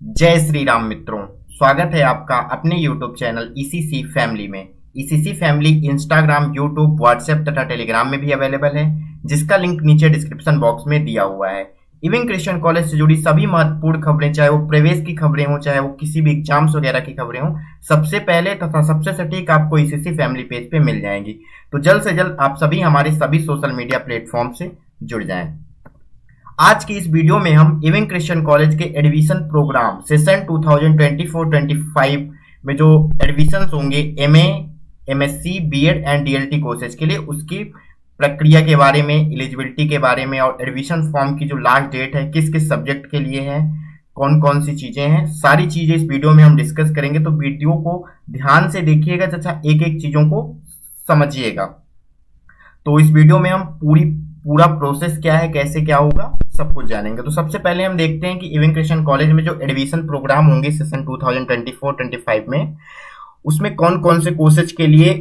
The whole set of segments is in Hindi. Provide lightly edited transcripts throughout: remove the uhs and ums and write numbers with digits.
जय श्री राम मित्रों, स्वागत है आपका अपने YouTube चैनल ईसीसी फैमिली में। ECC family Instagram, YouTube, WhatsApp तथा टेलीग्राम में भी अवेलेबल है, जिसका लिंक नीचे डिस्क्रिप्शन बॉक्स में दिया हुआ है। इविन क्रिश्चियन कॉलेज से जुड़ी सभी महत्वपूर्ण खबरें, चाहे वो प्रवेश की खबरें हो, चाहे वो किसी भी एग्जाम्स वगैरह की खबरें हो, सबसे पहले तथा सबसे सटीक आपको ईसीसी फैमिली पेज पे मिल जाएंगी। तो जल्द से जल्द आप सभी हमारे सभी सोशल मीडिया प्लेटफॉर्म से जुड़ जाएं। आज की इस वीडियो में हम इविन क्रिश्चियन कॉलेज के एडमिशन प्रोग्राम सेशन 2024-25 में जो एडमिशंस होंगे MA, MSc, BEd and DLT courses के लिए, उसकी प्रक्रिया के बारे में, एलिजिबिलिटी के बारे में और एडमिशन फॉर्म की जो लास्ट डेट है, किस किस सब्जेक्ट के लिए है, कौन कौन सी चीजें हैं, सारी चीजें इस वीडियो में हम डिस्कस करेंगे। तो वीडियो को ध्यान से देखिएगा तथा एक एक चीजों को समझिएगा। तो इस वीडियो में हम पूरा प्रोसेस क्या है, कैसे क्या होगा, सब कुछ जानेंगे। तो सबसे पहले हम देखते हैं कि इविन क्रिश्चियन कॉलेज में जो एडमिशन प्रोग्राम होंगे सेशन 2024-25 में, उसमें कौन कौन से कोर्सेज के लिए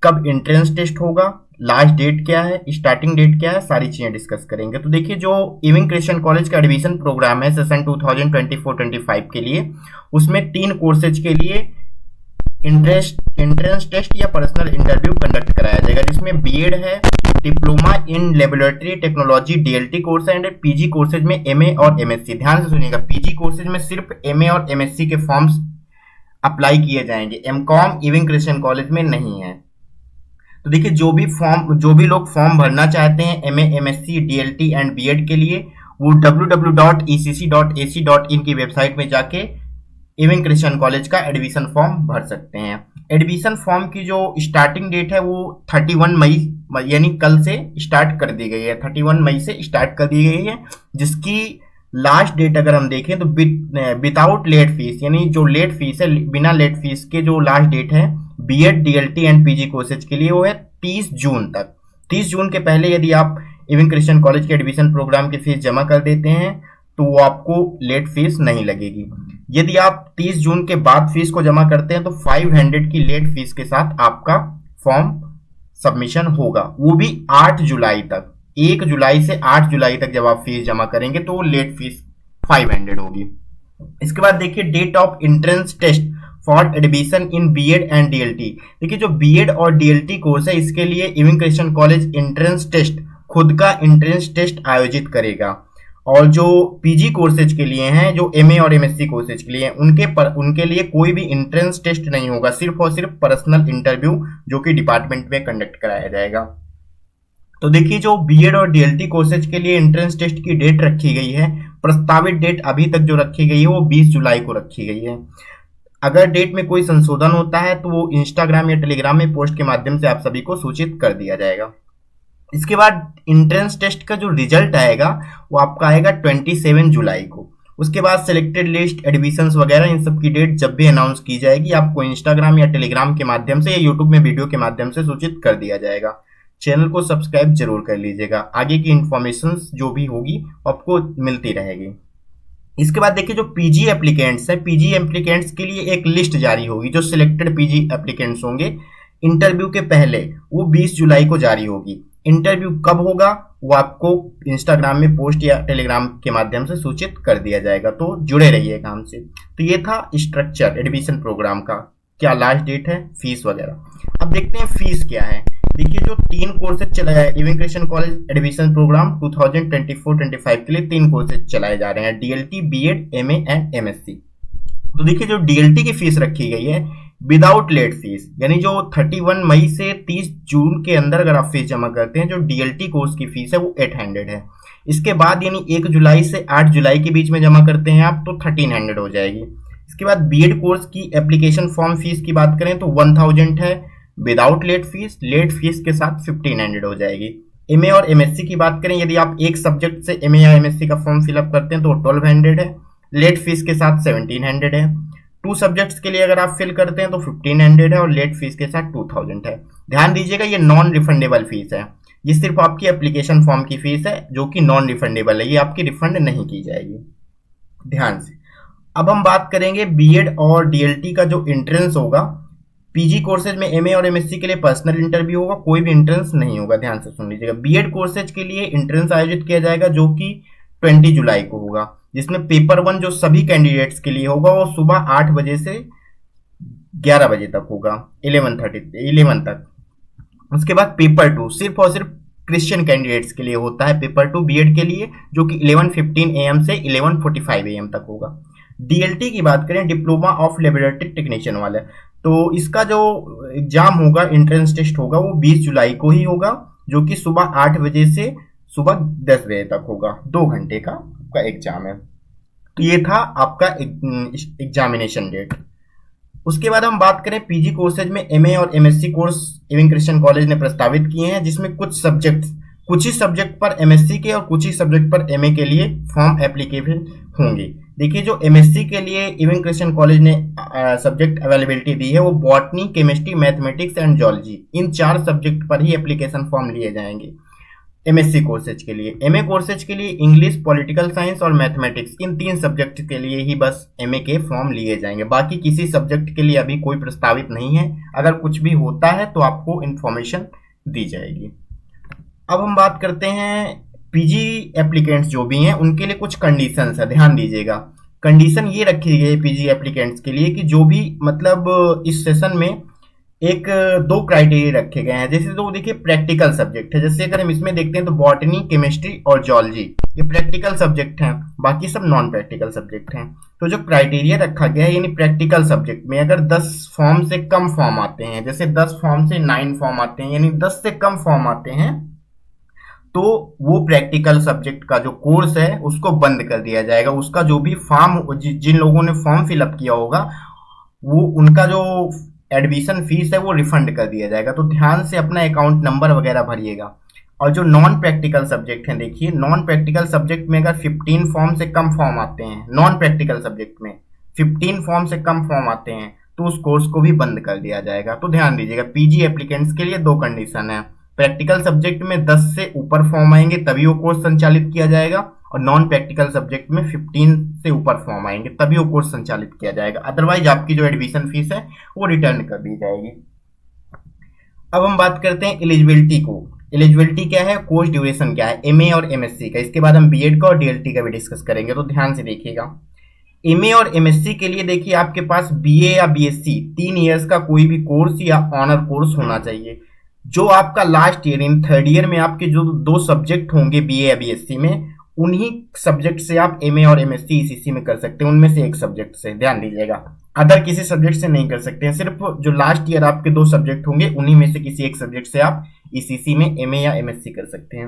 कब एंट्रेंस टेस्ट होगा, लास्ट डेट क्या है, स्टार्टिंग डेट क्या है, सारी चीजें डिस्कस करेंगे। तो देखिए, जो इविन क्रिश्चियन कॉलेज का एडमिशन प्रोग्राम है सेशन 2024-25 के लिए, उसमें 3 कोर्सेज के लिए एंट्रेंस टेस्ट या पर्सनल इंटरव्यू कंडक्ट कराया जाएगा, जिसमें बीएड है, diploma in laboratory technology DLT course and PG courses में एमए और एमएससी। ध्यान से सुनिएगा, पीजी कोर्सेज में सिर्फ एमए और एमएससी के फॉर्म्स अप्लाई किए जाएंगे, एमकॉम इविन क्रिश्चियन कॉलेज में नहीं है। तो देखिए, जो भी लोग फॉर्म भरना चाहते हैं MA, MSc, DLT and BEd के लिए, वो www.ecc.ac.in की वेबसाइट में जाके इविन क्रिश्चियन कॉलेज का एडमिशन फॉर्म भर सकते हैं। एडमिशन फॉर्म की जो स्टार्टिंग डेट है वो 31 मई यानी कल से स्टार्ट कर दी गई है। 31 मई से स्टार्ट कर दी गई है, जिसकी लास्ट डेट अगर हम देखें तो विदाउट लेट फीस, यानी जो लेट फीस है, बिना लेट फीस के जो लास्ट डेट है BEd, DLT and PG courses के लिए, वो है 30 जून तक। 30 जून के पहले यदि आप इविन क्रिश्चियन कॉलेज के एडमिशन प्रोग्राम की फीस जमा कर देते हैं तो वो आपको लेट फीस नहीं लगेगी। यदि आप 30 जून के बाद फीस को जमा करते हैं तो 500 की लेट फीस के साथ आपका फॉर्म सबमिशन होगा, वो भी 8 जुलाई तक। 1 जुलाई से 8 जुलाई तक जब आप फीस जमा करेंगे तो लेट फीस 500 होगी। इसके बाद देखिए, date of entrance test for admission in BEd and DLT. देखिए, जो बीएड और डीएलटी कोर्स है, इसके लिए Ewing Christian college entrance test, खुद का एंट्रेंस टेस्ट आयोजित करेगा। और जो पीजी कोर्सेज के लिए हैं, जो एमए और एमएससी कोर्सेज के लिए, उनके लिए कोई भी एंट्रेंस टेस्ट नहीं होगा, सिर्फ और सिर्फ पर्सनल इंटरव्यू जो कि डिपार्टमेंट में कंडक्ट कराया जाएगा। तो देखिए, जो बीएड और डीएलटी कोर्सेज के लिए एंट्रेंस टेस्ट की डेट रखी गई है, प्रस्तावित डेट अभी तक जो रखी गई है वो 20 जुलाई को रखी गई है। अगर डेट में कोई संशोधन होता है तो वो इंस्टाग्राम या टेलीग्राम में पोस्ट के माध्यम से आप सभी को सूचित कर दिया जाएगा। इसके बाद एंट्रेंस टेस्ट का जो रिजल्ट आएगा वो आपका आएगा 27 जुलाई को। उसके बाद सिलेक्टेड लिस्ट, एडमिशंस वगैरह, इन सब की डेट जब भी अनाउंस की जाएगी आपको इंस्टाग्राम या टेलीग्राम के माध्यम से या यूट्यूब में वीडियो के माध्यम से सूचित कर दिया जाएगा। चैनल को सब्सक्राइब जरूर कर लीजिएगा, आगे की इंफॉर्मेशन जो भी होगी आपको मिलती रहेगी। इसके बाद देखिए, जो पीजी एप्लीकेंट्स है, पीजी एप्लीकेंट्स के लिए एक लिस्ट जारी होगी, जो सिलेक्टेड पीजी एप्लीकेंट्स होंगे इंटरव्यू के पहले, वो 20 जुलाई को जारी होगी। इंटरव्यू कब होगा वो आपको इंस्टाग्राम में पोस्ट या टेलीग्राम के माध्यम से सूचित कर दिया जाएगा, तो जुड़े रहिएगा हमसे। तो ये था स्ट्रक्चर एडमिशन प्रोग्राम का, क्या लास्ट डेट है, फीस वगैरह। अब देखते हैं फीस क्या है। देखिए, जो 3 कोर्सेज चलाया है Ewing Christian college admission program 2024-25 के लिए, 3 कोर्सेज चलाए जा रहे हैं, DLT, BEd, MA and MSc. तो देखिए, जो डीएलटी की फीस रखी गई है विदाउट लेट फीस, यानी जो 31 मई से 30 जून के अंदर अगर आप फीस जमा करते हैं, जो डीएलटी कोर्स की फीस है वो 800 है। इसके बाद यानी 1 जुलाई से 8 जुलाई के बीच में जमा करते हैं आप तो 1300 हो जाएगी। इसके बाद बीएड कोर्स की एप्लीकेशन फॉर्म फीस की बात करें तो 1000 है विदाउट लेट फीस के साथ 1500 हो जाएगी। एमए और एमएससी की बात करें, यदि आप एक सब्जेक्ट से एमए या एमएससी का फॉर्म फिलअप करते हैं तो 1200 है, लेट फीस के साथ 1700 है। 2 सब्जेक्ट्स के लिए अगर आप फिल करते हैं तो 1500 है और लेट फीस के साथ 2000 है। ध्यान दीजिएगा, ये नॉन रिफंडेबल फीस है, ये सिर्फ आपकी एप्लीकेशन फॉर्म की फीस है जो कि नॉन रिफंडेबल है, ये आपकी रिफंड नहीं की जाएगी, ध्यान से। अब हम बात करेंगे बीएड और डीएलटी का जो एंट्रेंस होगा। पीजी कोर्सेज में एमए और एमएससी के लिए पर्सनल इंटरव्यू होगा, कोई भी एंट्रेंस नहीं होगा, ध्यान से सुन लीजिएगा। बीएड कोर्सेज के लिए एंट्रेंस आयोजित किया जाएगा जो कि 20 जुलाई को होगा। जिसमें पेपर 1 जो सभी कैंडिडेट्स के लिए होगा वो सुबह 8 बजे से 11 बजे तक होगा, 11 तक। उसके बाद पेपर 2 सिर्फ और सिर्फ क्रिश्चियन कैंडिडेट्स के लिए होता है, पेपर 2 बीएड के लिए, जो कि 11:15 AM से 11:45 AM तक होगा। डीएलटी की बात करें, डिप्लोमा ऑफ लेबोरेटरी टेक्नीशियन वाला, तो इसका जो एग्जाम होगा, एंट्रेंस टेस्ट होगा, वो 20 जुलाई को ही होगा, जो कि सुबह 8 बजे से सुबह 10 बजे तक होगा। 2 घंटे का एग्जाम है। तो ये था आपका एग्जामिनेशन डेट। उसके बाद हम बात करें पीजी कोर्सेज में एमए और एमएससी कोर्स इविंग क्रिश्चियन कॉलेज ने प्रस्तावित किए हैं, जिसमें कुछ ही सब्जेक्ट पर एमएससी के और कुछ ही सब्जेक्ट पर एमए के लिए फॉर्म एप्लीकेबल होंगे। देखिए, जो एमएससी के लिए इविंग क्रिश्चियन कॉलेज ने सब्जेक्ट अवेलेबिलिटी दी है वो botany, chemistry, mathematics and geology, in 4 subject पर ही एप्लीकेशन फॉर्म लिए जाएंगे एमएससी कोर्सेज के लिए। एमए कोर्सेज के लिए इंग्लिश, पॉलिटिकल साइंस और मैथमेटिक्स, इन 3 सब्जेक्ट के लिए ही बस एमए के फॉर्म लिए जाएंगे। बाकी किसी सब्जेक्ट के लिए अभी कोई प्रस्तावित नहीं है। अगर कुछ भी होता है तो आपको इन्फॉर्मेशन दी जाएगी। अब हम बात करते हैं पीजी एप्लीकेंट्स जो भी हैं उनके लिए कुछ कंडीशंस है, ध्यान दीजिएगा। कंडीशन ये रखी गई है पीजी एप्लीकेंट्स के लिए कि जो भी मतलब इस सेशन में 2 क्राइटेरिया रखे गए हैं। जैसे तो देखिए प्रैक्टिकल सब्जेक्ट है, जैसे अगर हम इसमें देखते हैं तो बॉटनी, केमिस्ट्री और जियोलॉजी ये प्रैक्टिकल सब्जेक्ट हैं, बाकी सब नॉन प्रैक्टिकल सब्जेक्ट हैं। तो जो क्राइटेरिया रखा गया है, यानी प्रैक्टिकल सब्जेक्ट में अगर 10 फॉर्म से कम फॉर्म आते हैं, जैसे 10 फॉर्म से 9 फॉर्म आते हैं, यानी 10 से कम फॉर्म आते हैं, तो वो प्रैक्टिकल सब्जेक्ट का जो कोर्स है उसको बंद कर दिया जाएगा। उसका जो भी फॉर्म, जिन लोगों ने फॉर्म फिलअप किया होगा, वो उनका जो एडमिशन फीस है वो रिफंड कर दिया जाएगा। तो ध्यान से अपना अकाउंट नंबर वगैरह भरिएगा। और जो नॉन प्रैक्टिकल सब्जेक्ट हैं, देखिए नॉन प्रैक्टिकल सब्जेक्ट में अगर 15 फॉर्म से कम फॉर्म आते हैं, नॉन प्रैक्टिकल सब्जेक्ट में 15 फॉर्म से कम फॉर्म आते हैं, तो उस कोर्स को भी बंद कर दिया जाएगा। तो ध्यान दीजिएगा, पीजी एप्लीकेंट्स के लिए 2 कंडीशन है। प्रैक्टिकल सब्जेक्ट में 10 से ऊपर फॉर्म आएंगे तभी वो कोर्स संचालित किया जाएगा, और नॉन प्रैक्टिकल सब्जेक्ट में 15 से ऊपर फॉर्म आएंगे तभी वो कोर्स संचालित किया जाएगा। अदरवाइज आपकी जो एडमिशन फीस है वो रिटर्न कर दी जाएगी। अब हम बात करते हैं एलिजिबिलिटी को। एलिजिबिलिटी क्या है, कोर्स ड्यूरेशन क्या है एमए और एमएससी का। इसके बाद हम बीएड का और डीएलटी का भी डिस्कस करेंगे, तो ध्यान से देखिएगा। एमए और एमएससी के लिए देखिए आपके पास बीए या बीएससी 3 इयर्स का कोई भी कोर्स या ऑनर कोर्स होना चाहिए। जो आपका last year in 3rd year में आपके जो 2 सब्जेक्ट होंगे बीए या बीएससी में, उन्हीं सब्जेक्ट से आप एमए और एमएससी ईसीसी में कर सकते हैं, उनमें से एक सब्जेक्ट से, ध्यान दीजिएगा। अदर किसी सब्जेक्ट से नहीं कर सकते हैं, सिर्फ जो लास्ट ईयर आपके 2 सब्जेक्ट होंगे उन्हीं में से किसी एक सब्जेक्ट से आप ईसीसी में एमए या एमएससी कर सकते हैं।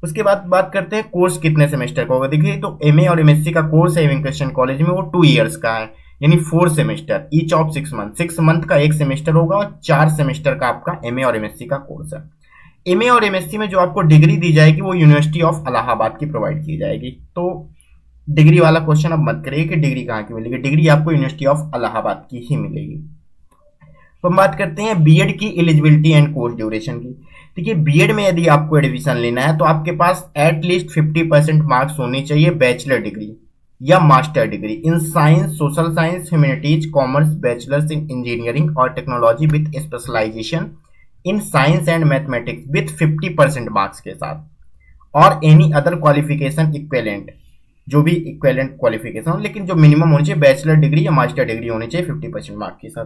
उसके बाद बात करते हैं कोर्स कितने सेमेस्टर का होगा। देखिए, तो एमए और एमएससी का कोर्स है इविंग क्रिश्चियन कॉलेज में, वो 2 इयर्स का है, यानी 4 semester, each of 6 month. 6 month का एक सेमेस्टर होगा और 4 सेमेस्टर का आपका एमए और एमएससी का कोर्स है। एमए और एमएससी में जो आपको डिग्री दी जाएगी वो यूनिवर्सिटी ऑफ इलाहाबाद की प्रोवाइड की जाएगी। तो डिग्री वाला क्वेश्चन अब मत करिए कि डिग्री कहाँ की मिलेगी, डिग्री आपको यूनिवर्सिटी ऑफ इलाहाबाद की ही मिलेगी। तो हम बात करते हैं बीएड की एलिजिबिलिटी एंड कोर्स ड्यूरेशन की। देखिए, बीएड में यदि आपको एडमिशन लेना है तो आपके पास एटलीस्ट 50% मार्क्स होनी चाहिए बैचलर डिग्री या master degree in science, social science, humanities, commerce, bachelors in engineering और technology with specialization in science and mathematics with 50% marks के साथ, और एनी अदर क्वालिफिकेशन इक्विवेलेंट, जो भी इक्विवेलेंट क्वालिफिकेशन हो, लेकिन जो मिनिमम होनी चाहिए बैचलर डिग्री या मास्टर डिग्री होनी चाहिए 50% मार्क्स के साथ।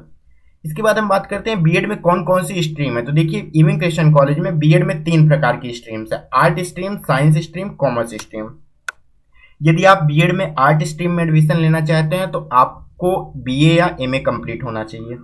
इसके बाद हम बात करते हैं बीएड में कौन कौन सी स्ट्रीम है। तो देखिए, इविंग क्रिश्चियन कॉलेज में बीएड में 3 प्रकार की स्ट्रीम्स है, art stream, science stream, commerce stream. यदि आप बीएड में आर्ट स्ट्रीम में एडमिशन लेना चाहते हैं तो आपको बीए या एमए कंप्लीट होना चाहिए,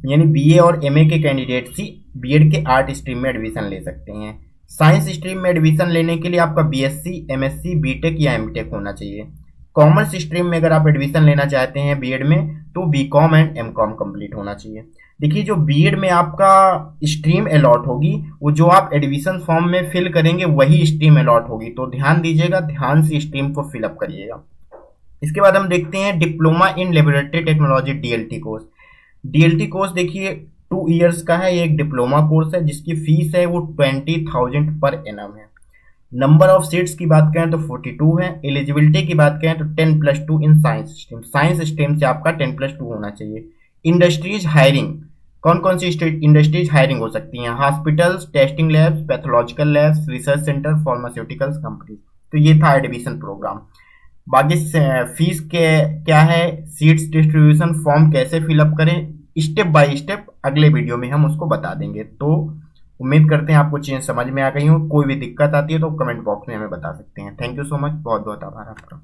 यानी बीए और एमए के कैंडिडेट्स ही बीएड के आर्ट स्ट्रीम में एडमिशन ले सकते हैं। साइंस स्ट्रीम में एडमिशन लेने के लिए आपका बीएससी, एमएससी, बीटेक या एमटेक होना चाहिए। कॉमर्स स्ट्रीम में अगर आप एडमिशन लेना चाहते हैं बीएड में तो बीकॉम एंड एमकॉम कंप्लीट होना चाहिए। देखिए, जो बीएड में आपका स्ट्रीम अलॉट होगी वो जो आप एडमिशन फॉर्म में फिल करेंगे वही स्ट्रीम अलॉट होगी, तो ध्यान दीजिएगा, ध्यान से स्ट्रीम को फिलअप करिएगा। इसके बाद हम देखते हैं diploma in laboratory technology DLT course. DLT course देखिए 2 इयर्स का है, ये एक डिप्लोमा कोर्स है जिसकी फीस है वो 20,000 पर एनम है। नंबर ऑफ सीट्स की बात करें तो 42 है। एलिजिबिलिटी की बात करें तो 10+2 in science stream, science stream से आपका 10+2 होना चाहिए। इंडस्ट्रीज हायरिंग, कौन कौन सी इंडस्ट्रीज हायरिंग हो सकती हैं, hospitals, testing labs, pathological labs, research centre, pharmaceuticals companies. तो ये था एडमिशन प्रोग्राम। बाकी फीस के क्या है, सीट्स डिस्ट्रीब्यूशन फॉर्म कैसे फिलअप करें, स्टेप बाय स्टेप अगले वीडियो में हम उसको बता देंगे। तो उम्मीद करते हैं आपको चीज़ समझ में आ गई हो। कोई भी दिक्कत आती है तो कमेंट बॉक्स में हमें बता सकते हैं। थैंक यू सो मच, बहुत बहुत आभार आपका।